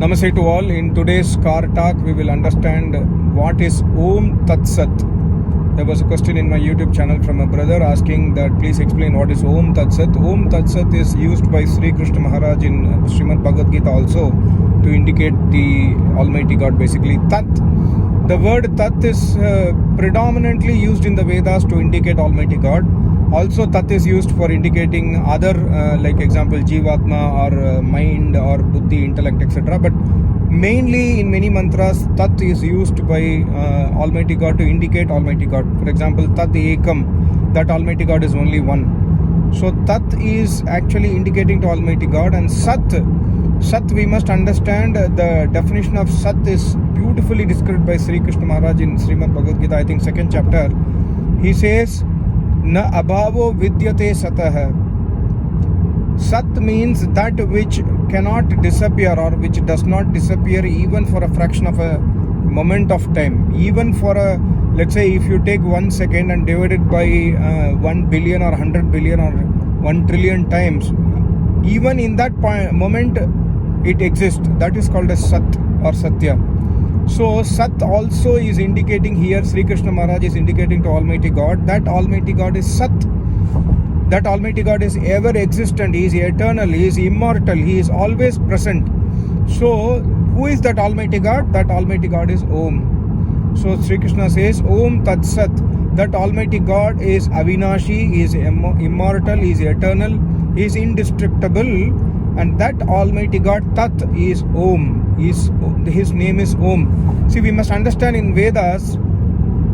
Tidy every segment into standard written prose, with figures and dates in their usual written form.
Namaste to all. In today's car talk, we will understand what is Om Tat Sat. There was a question in my YouTube channel from a brother asking that please explain what is Om Tat Sat. Om Tat Sat is used by Sri Krishna Maharaj in Srimad Bhagavad Gita also to indicate the Almighty God, basically Tat. The word Tat is predominantly used in the Vedas to indicate Almighty God. Also, Tat is used for indicating other, like example, Jivatma or mind or Buddhi, intellect, etc. But mainly in many mantras, Tat is used by Almighty God to indicate Almighty God. For example, Tat Ekam, that Almighty God is only one. So, Tat is actually indicating to Almighty God, and Sat, we must understand the definition of Sat is beautifully described by Sri Krishna Maharaj in Srimad Bhagavad Gita, I think 2nd chapter. He says, Na abhavo vidyate satah. Sat means that which cannot disappear or which does not disappear even for a fraction of a moment of time. Even for a, let's say if you take 1 second and divide it by 1 billion or 100 billion or 1 trillion times, even in that moment it exists. That is called as Sat or Satya. So Sat also is indicating here, Sri Krishna Maharaj is indicating to Almighty God that Almighty God is Sat. That Almighty God is ever existent, He is eternal, He is immortal, He is always present. So who is that Almighty God? That Almighty God is Om. So Sri Krishna says Om Tat Sat. That Almighty God is Avinashi, He is immortal, He is eternal, He is indestructible. And that Almighty God, Tat, is Om. His name is Om. See, we must understand in Vedas,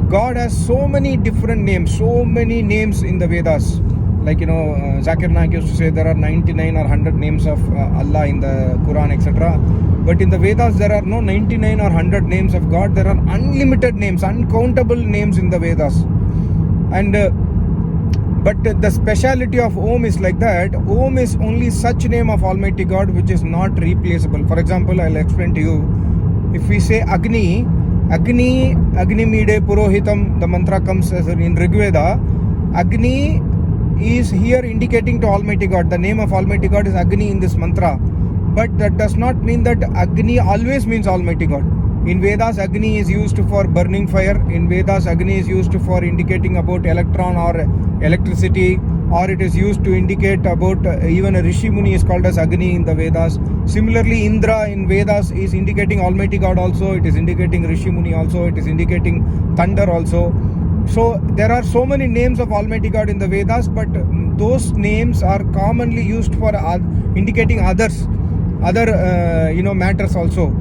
God has so many different names, so many names in the Vedas. Like, Zakir Naik used to say there are 99 or 100 names of Allah in the Quran, etc. But in the Vedas, there are no 99 or 100 names of God. There are unlimited names, uncountable names in the Vedas. And but the speciality of Om is like that. Om is only such name of Almighty God which is not replaceable. For example, I'll explain to you. If we say Agni Mide Purohitam, the mantra comes as in Rigveda. Agni is here indicating to Almighty God. The name of Almighty God is Agni in this mantra. But that does not mean that Agni always means Almighty God. In Vedas, Agni is used for burning fire. In Vedas, Agni is used for indicating about electron or electricity, or it is used to indicate about even a Rishi Muni is called as Agni in the Vedas. Similarly, Indra in Vedas is indicating Almighty God also. It is indicating Rishi Muni also. It is indicating thunder also. So there are so many names of Almighty God in the Vedas, but those names are commonly used for indicating other matters also.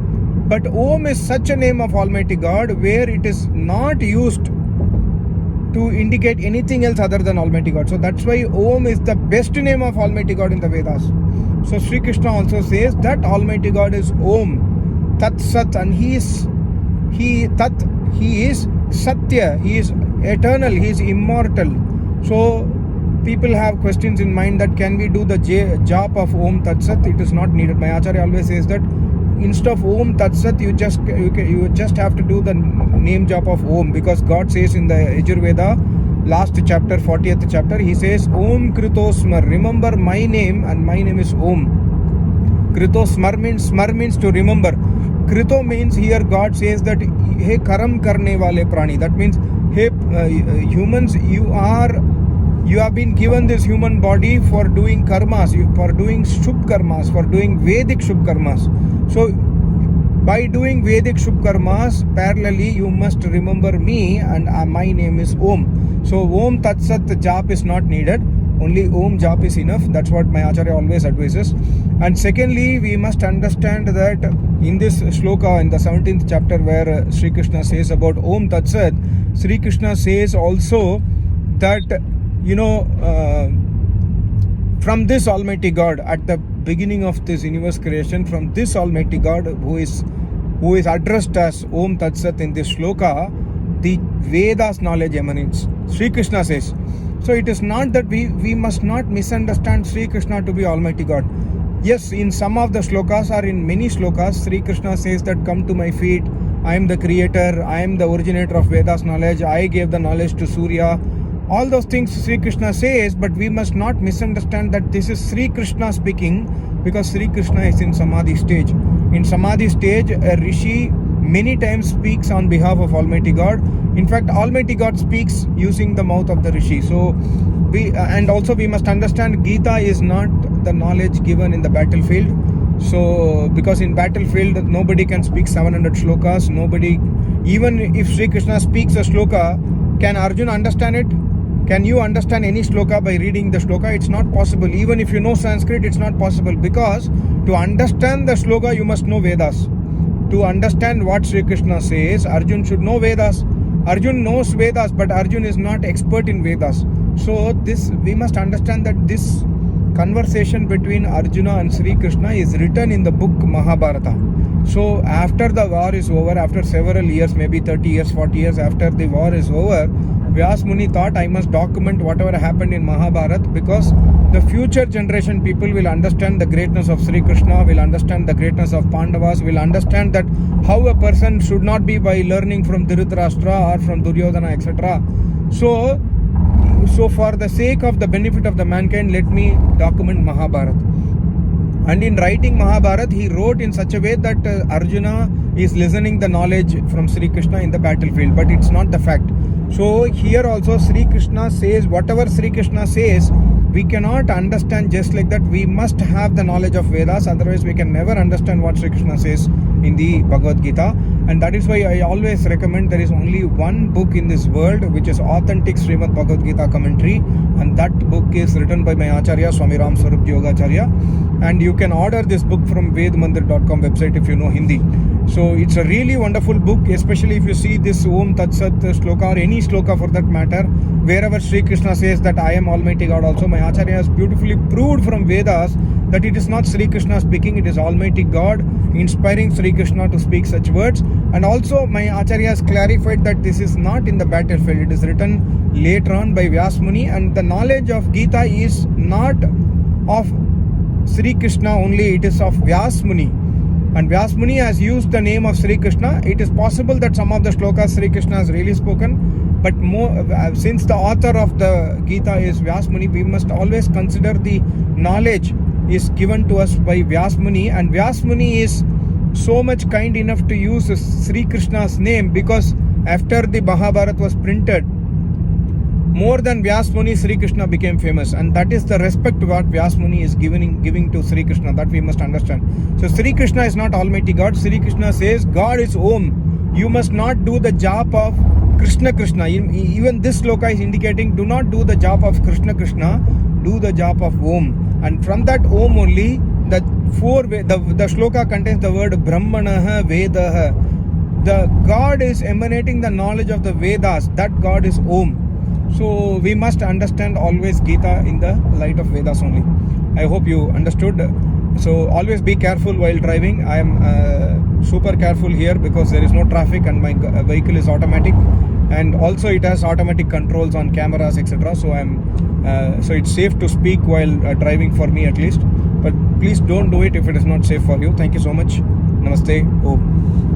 But Om is such a name of Almighty God where it is not used to indicate anything else other than Almighty God. So that's why Om is the best name of Almighty God in the Vedas. So Sri Krishna also says that Almighty God is Om, Tat Sat, and He is Satya, He is eternal, He is immortal. So people have questions in mind that can we do the jap of Om Tat Sat? It is not needed. My Acharya always says that instead of Om Tat Sat, you just have to do the name jap of Om, because God says in the Yajurveda, last chapter, 40th chapter, He says Om Krito Smar. Remember my name, and my name is Om. Krito Smar means to remember. Krito means here God says that Hey Karam Karne Wale Prani. That means hey humans, you have been given this human body for doing karmas, for doing Shubh karmas, for doing Vedic Shubh karmas. So by doing Vedic Shubh karmas, parallelly you must remember me, and my name is Om. So Om Tat Sat jap is not needed. Only Om jap is enough. That's what my Acharya always advises. And secondly, we must understand that in this shloka, in the 17th chapter, where Sri Krishna says about Om Tat Sat, Sri Krishna says also that from this Almighty God, at the beginning of this universe creation, from this Almighty God who is addressed as Om Tat Sat in this shloka, the Vedas knowledge emanates. Sri Krishna says. So it is not that we must not misunderstand Sri Krishna to be Almighty God. Yes, in some of the shlokas or in many shlokas, Sri Krishna says that come to my feet, I am the creator, I am the originator of Vedas knowledge, I gave the knowledge to Surya. All those things Sri Krishna says, but we must not misunderstand that this is Sri Krishna speaking, because Sri Krishna is in Samadhi stage. In Samadhi stage, a Rishi many times speaks on behalf of Almighty God. In fact, Almighty God speaks using the mouth of the Rishi. So, and also we must understand Gita is not the knowledge given in the battlefield. So, because in battlefield, nobody can speak 700 shlokas. Nobody, even if Sri Krishna speaks a shloka, can Arjuna understand it? Can you understand any shloka by reading the shloka? It's not possible. Even if you know Sanskrit, it's not possible, because to understand the shloka, you must know Vedas. To understand what Sri Krishna says, Arjun should know Vedas. Arjun knows Vedas, but Arjun is not expert in Vedas. So this, we must understand that this conversation between Arjuna and Sri Krishna is written in the book Mahabharata. So after the war is over, after several years, maybe 30 years, 40 years after the war is over, Vyas Muni thought, I must document whatever happened in Mahabharata, because the future generation people will understand the greatness of Sri Krishna, will understand the greatness of Pandavas, will understand that how a person should not be by learning from Dhritarashtra or from Duryodhana, etc. So for the sake of the benefit of the mankind, let me document Mahabharata. And in writing Mahabharata, he wrote in such a way that Arjuna is listening the knowledge from Sri Krishna in the battlefield, but it's not the fact. So here also Sri Krishna says, whatever Sri Krishna says, we cannot understand just like that. We must have the knowledge of Vedas, otherwise we can never understand what Sri Krishna says in the Bhagavad Gita. And that is why I always recommend, there is only one book in this world which is authentic Srimad Bhagavad Gita commentary, and that book is written by my Acharya Swami Ram Swarup Yogacharya. And you can order this book from vedmandir.com website if you know Hindi. So it's a really wonderful book, especially if you see this Om Tat Sat shloka, or any shloka for that matter, wherever Sri Krishna says that I am Almighty God also. My Acharya has beautifully proved from Vedas that it is not Sri Krishna speaking, it is Almighty God inspiring Sri Krishna to speak such words. And also my Acharya has clarified that this is not in the battlefield, it is written later on by Vyas Muni, and the knowledge of Gita is not of Sri Krishna only, it is of Vyas Muni. And Vyas Muni has used the name of Sri Krishna. It is possible that some of the shlokas Sri Krishna has really spoken, but more, since the author of the Gita is Vyas Muni, we must always consider the knowledge is given to us by Vyas Muni. And Vyas Muni is so much kind enough to use Sri Krishna's name, because after the Mahabharata was printed, more than Vyas Muni, Sri Krishna became famous, and that is the respect what Vyas Muni is giving to Sri Krishna, that we must understand. So Sri Krishna is not Almighty God. Sri Krishna says God is Om. You must not do the jap of Krishna Krishna. Even this sloka is indicating, do not do the jap of Krishna Krishna, do the jap of Om. And from that Om only, the shloka contains the word Brahmanaha Vedaha. The God is emanating the knowledge of the Vedas. That God is Om. So we must understand always Gita in the light of Vedas only. I hope you understood. So always be careful while driving. I am super careful here because there is no traffic and my vehicle is automatic, and also it has automatic controls on cameras, etc. So so it's safe to speak while driving, for me at least. But please don't do it if it is not safe for you. Thank you so much. Namaste. Om.